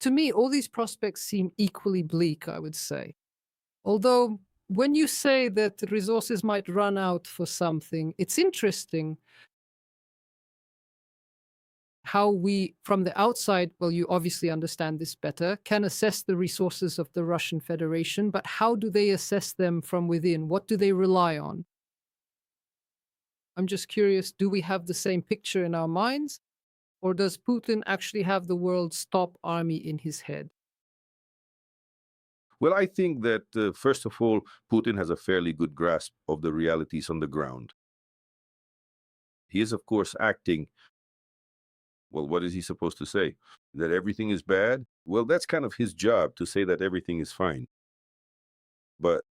To me, all these prospects seem equally bleak, I would say. Although, when you say that the resources might run out for something, it's interesting how we, from the outside, well, you obviously understand this better, can assess the resources of the Russian Federation, but how do they assess them from within? What do they rely on? I'm just curious, do we have the same picture in our minds? Or does Putin actually have the world's top army in his head? Well, I think that, first of all, Putin has a fairly good grasp of the realities on the ground. He is, of course, acting. Well, what is he supposed to say? That everything is bad? Well, that's kind of his job to say that everything is fine. But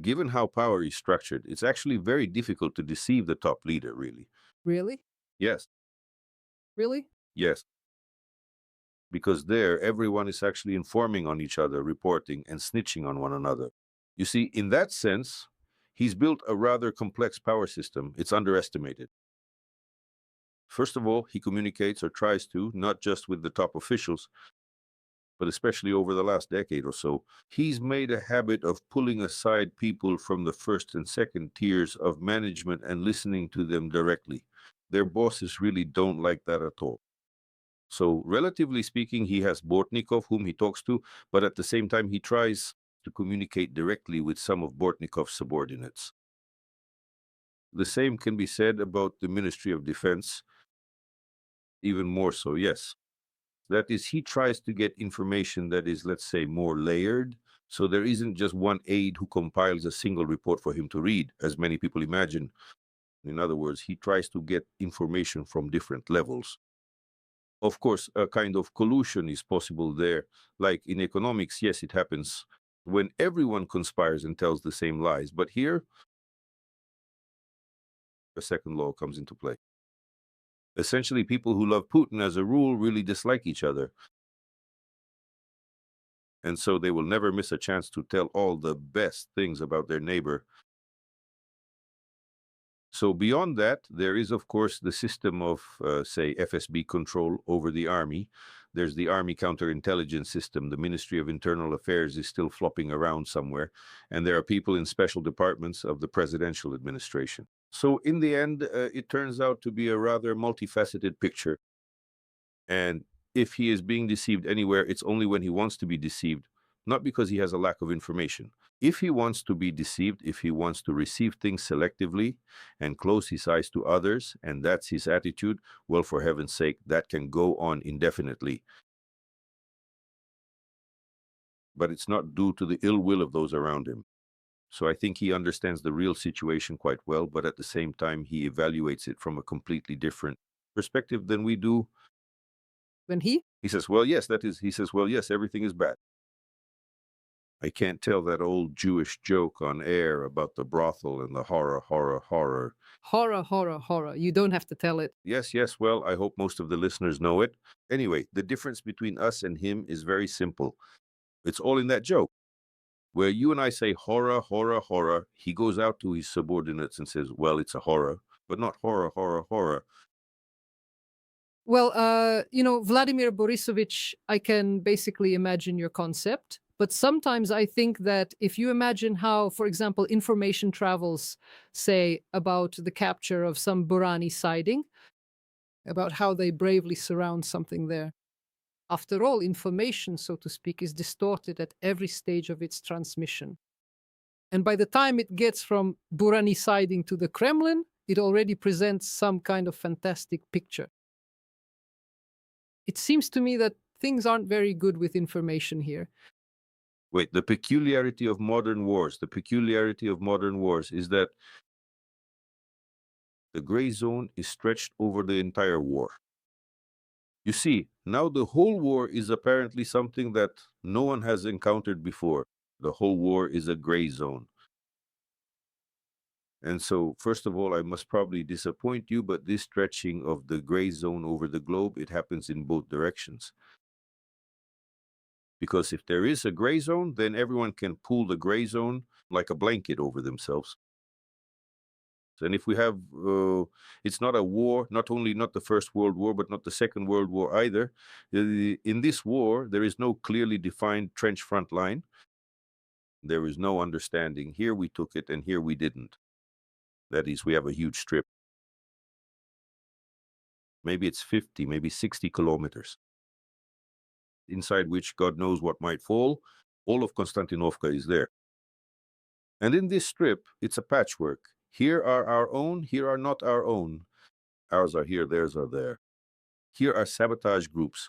given how power is structured, it's actually very difficult to deceive the top leader, really. Really? Yes, Really? yes. Because there, everyone is actually informing on each other, reporting, and snitching on one another. You see, in that sense, he's built a rather complex power system. It's underestimated. First of all, he communicates or tries to, not just with the top officials, but especially over the last decade or so, he's made a habit of pulling aside people from the first and second tiers of management and listening to them directly. Their bosses really don't like that at all. So, relatively speaking, he has Bortnikov, whom he talks to, but at the same time, he tries to communicate directly with some of Bortnikov's subordinates. The same can be said about the Ministry of Defense, even more so, yes. That is, he tries to get information that is, let's say, more layered. So there isn't just one aide who compiles a single report for him to read, as many people imagine. In other words, he tries to get information from different levels. Of course, a kind of collusion is possible there. Like in economics, yes, it happens when everyone conspires and tells the same lies. But here, a second law comes into play. Essentially, people who love Putin as a rule really dislike each other. And so they will never miss a chance to tell all the best things about their neighbor. So beyond that, there is, of course, the system of, say, FSB control over the army. There's the Army Counterintelligence System. The Ministry of Internal Affairs is still flopping around somewhere. And there are people in special departments of the presidential administration. So in the end, it turns out to be a rather multifaceted picture. And if he is being deceived anywhere, it's only when he wants to be deceived, not because he has a lack of information. If he wants to be deceived, if he wants to receive things selectively and close his eyes to others, and that's his attitude, well, for heaven's sake, that can go on indefinitely. But it's not due to the ill will of those around him. So I think he understands the real situation quite well, but at the same time, he evaluates it from a completely different perspective than we do. When he? He says, well, yes, he says, well, yes, everything is bad. I can't tell that old Jewish joke on air about the brothel and the horror, horror, horror. Horror, horror, horror. You don't have to tell it. Yes, yes, well, I hope most of the listeners know it. Anyway, the difference between us and him is very simple. It's all in that joke. Where you and I say horror, horror, horror, he goes out to his subordinates and says, well, it's a horror, but not horror, horror, horror. Well, Vladimir Borisovich, I can basically imagine your concept. But sometimes I think that if you imagine how, for example, information travels, say, about the capture of some Burani siding, about how they bravely surround something there. After all, information, so to speak, is distorted at every stage of its transmission. And by the time it gets from Burani siding to the Kremlin, it already presents some kind of fantastic picture. It seems to me that things aren't very good with information here. Wait, the peculiarity of modern wars is that the gray zone is stretched over the entire war. You see, now the whole war is apparently something that no one has encountered before. The whole war is a gray zone. And so, first of all, I must probably disappoint you, but this stretching of the gray zone over the globe, it happens in both directions. Because if there is a gray zone, then everyone can pull the gray zone like a blanket over themselves. And if we have, it's not a war, not only not the First World War, but not the Second World War either. In this war, there is no clearly defined trench front line. There is no understanding. Here we took it and here we didn't. That is, we have a huge strip. Maybe it's 50, maybe 60 kilometers, inside which God knows what might fall. All of Konstantinovka is there. And in this strip, it's a patchwork. Here are our own, here are not our own. Ours are here, theirs are there. Here are sabotage groups.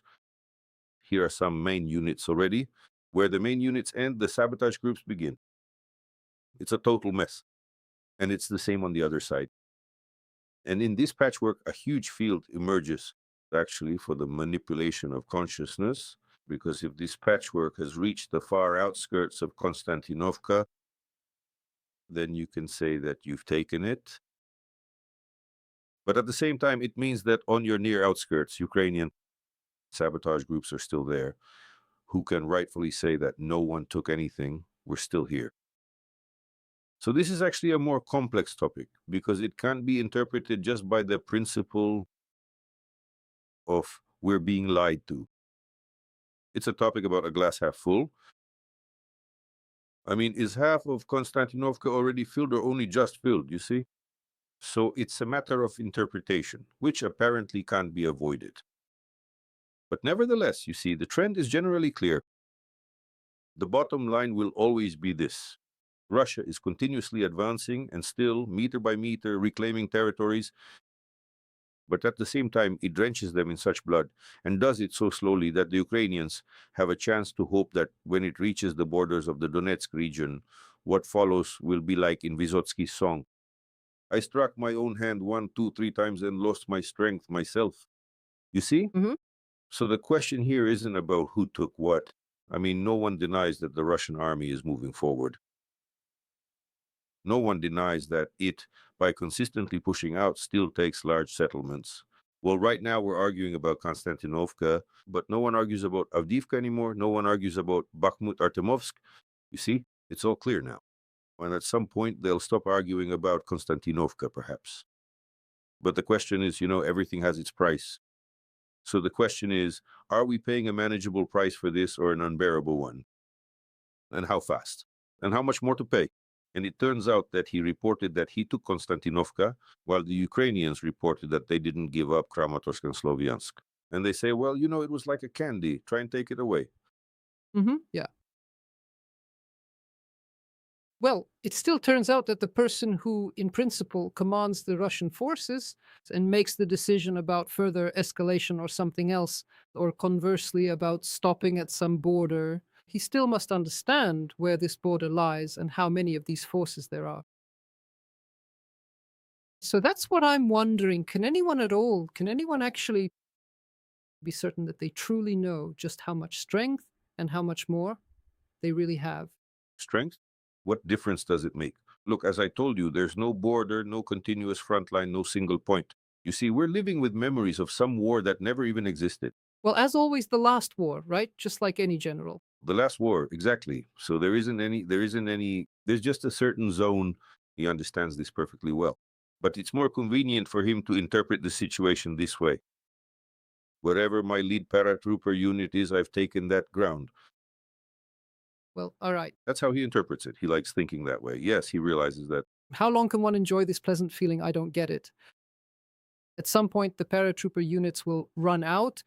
Here are some main units already. Where the main units end, the sabotage groups begin. It's a total mess. And it's the same on the other side. And in this patchwork, a huge field emerges, actually, for the manipulation of consciousness. Because if this patchwork has reached the far outskirts of Konstantinovka, then you can say that you've taken it. But at the same time, it means that on your near outskirts, Ukrainian sabotage groups are still there, who can rightfully say that no one took anything, we're still here. So this is actually a more complex topic, because it can't be interpreted just by the principle of we're being lied to. It's a topic about a glass half full. I mean, is half of Konstantinovka already filled or only just filled, you see? So it's a matter of interpretation, which apparently can't be avoided. But nevertheless, you see, the trend is generally clear. The bottom line will always be this. Russia is continuously advancing and still, meter by meter, reclaiming territories, but at the same time, it drenches them in such blood and does it so slowly that the Ukrainians have a chance to hope that when it reaches the borders of the Donetsk region, what follows will be like in Vysotsky's song. I struck my own hand 1, 2, 3 times and lost my strength myself. You see? Mhm. So the question here isn't about who took what. I mean, no one denies that the Russian army is moving forward. No one denies that it, by consistently pushing out, still takes large settlements. Well, right now we're arguing about Konstantinovka, but no one argues about Avdiivka anymore. No one argues about Bakhmut, Artemovsk. You see, it's all clear now. And at some point, they'll stop arguing about Konstantinovka, perhaps. But the question is, everything has its price. So the question is, are we paying a manageable price for this or an unbearable one? And how fast? And how much more to pay? And it turns out that he reported that he took Konstantinovka, while the Ukrainians reported that they didn't give up Kramatorsk and Sloviansk. And they say, well, it was like a candy. Try and take it away. Yeah. Well, it still turns out that the person who, in principle, commands the Russian forces and makes the decision about further escalation or something else, or conversely about stopping at some border, he still must understand where this border lies and how many of these forces there are. So that's what I'm wondering. Can anyone actually be certain that they truly know just how much strength and how much more they really have? Strength? What difference does it make? Look, as I told you, there's no border, no continuous front line, no single point. You see, we're living with memories of some war that never even existed. Well, as always, the last war, right? Just like any general. The last war, exactly. So there's just a certain zone. He understands this perfectly well. But it's more convenient for him to interpret the situation this way. Wherever my lead paratrooper unit is, I've taken that ground. Well, all right. That's how he interprets it. He likes thinking that way. Yes, he realizes that. How long can one enjoy this pleasant feeling? I don't get it. At some point, the paratrooper units will run out.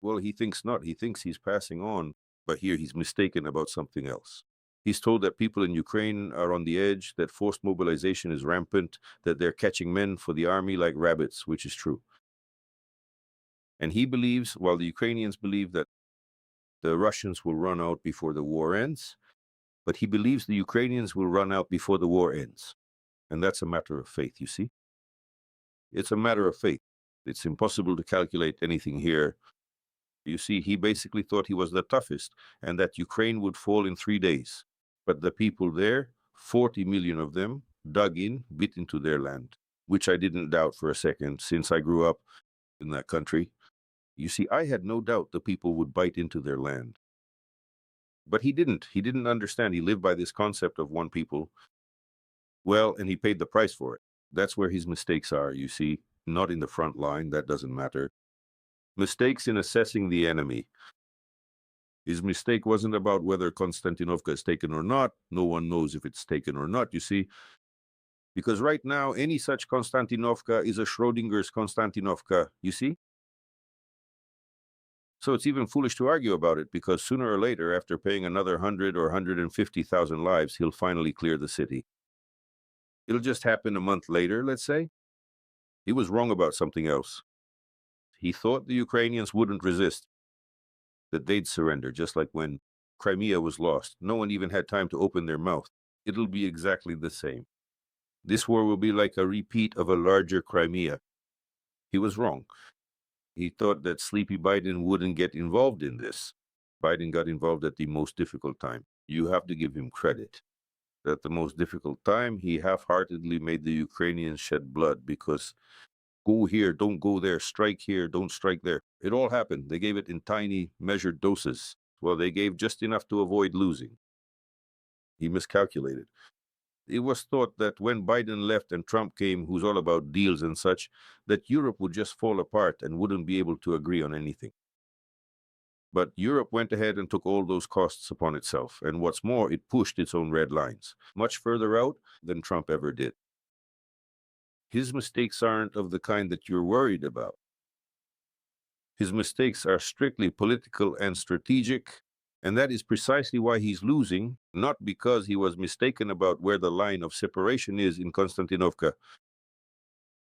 Well, he thinks not. He thinks he's passing on. But here he's mistaken about something else. He's told that people in Ukraine are on the edge, that forced mobilization is rampant, that they're catching men for the army like rabbits, which is true. And he believes, while the Ukrainians believe that the Russians will run out before the war ends, but he believes the Ukrainians will run out before the war ends. And that's a matter of faith, you see? It's a matter of faith. It's impossible to calculate anything here. You see, he basically thought he was the toughest and that Ukraine would fall in 3 days. But the people there, 40 million of them, dug in, bit into their land, which I didn't doubt for a second since I grew up in that country. You see, I had no doubt the people would bite into their land. But he didn't. He didn't understand. He lived by this concept of one people. Well, and he paid the price for it. That's where his mistakes are, you see, not in the front line. That doesn't matter. Mistakes in assessing the enemy. His mistake wasn't about whether Konstantinovka is taken or not. No one knows if it's taken or not, you see, because right now, any such Konstantinovka is a Schrodinger's Konstantinovka, you see? So it's even foolish to argue about it, because sooner or later, after paying another 100 or 150,000 lives, he'll finally clear the city. It'll just happen a month later, let's say. He was wrong about something else. He thought the Ukrainians wouldn't resist, that they'd surrender, just like when Crimea was lost. No one even had time to open their mouth. It'll be exactly the same. This war will be like a repeat of a larger Crimea. He was wrong. He thought that sleepy Biden wouldn't get involved in this. Biden got involved at the most difficult time. You have to give him credit. At the most difficult time, he half-heartedly made the Ukrainians shed blood, because go here, don't go there, strike here, don't strike there. It all happened. They gave it in tiny, measured doses. Well, they gave just enough to avoid losing. He miscalculated. It was thought that when Biden left and Trump came, who's all about deals and such, that Europe would just fall apart and wouldn't be able to agree on anything. But Europe went ahead and took all those costs upon itself. And what's more, it pushed its own red lines, much further out than Trump ever did. His mistakes aren't of the kind that you're worried about. His mistakes are strictly political and strategic, and that is precisely why he's losing, not because he was mistaken about where the line of separation is in Konstantinovka,